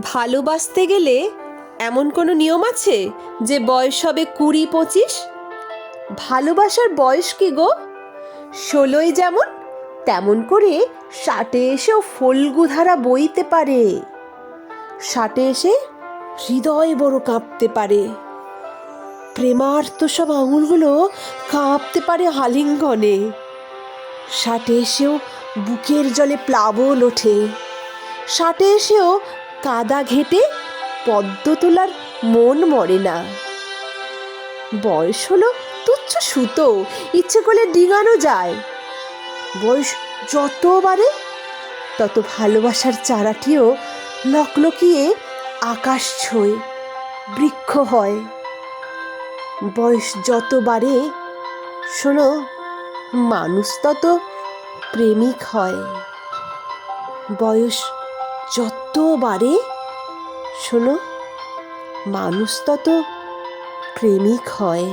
ভালোবাসতে গেলে এমন কোনো নিয়ম আছে যে বয়স হবে 20-25? ভালোবাসার বয়স কি গো? 16 যেমন তেমন করে 60 এসেও ফল্গুধারা বইতে পারে। 60 এসে হৃদয় বড় কাঁপতে পারে, প্রেমার্ত সব আঙুলগুলো কাঁপতে পারে আলিঙ্গনে। 60 এসেও বুকের জলে প্লাবন ওঠে। 60 এসেও কাদা ঘেঁটে পদ্ম তোলার মন মরে না। বয়স হলো তুচ্ছ সুতো, ইচ্ছে করলে ডিঙানো যায়। বয়স যত বাড়ে তত ভালোবাসার চারাটিও লকলকিয়ে আকাশ ছোঁয়, বৃক্ষ হয়। বয়স যত বাড়ে শোনো, মানুষ তত প্রেমিক হয়। বয়স যত বাড়ে শোনো, মানুষ তত প্রেমিক হয়।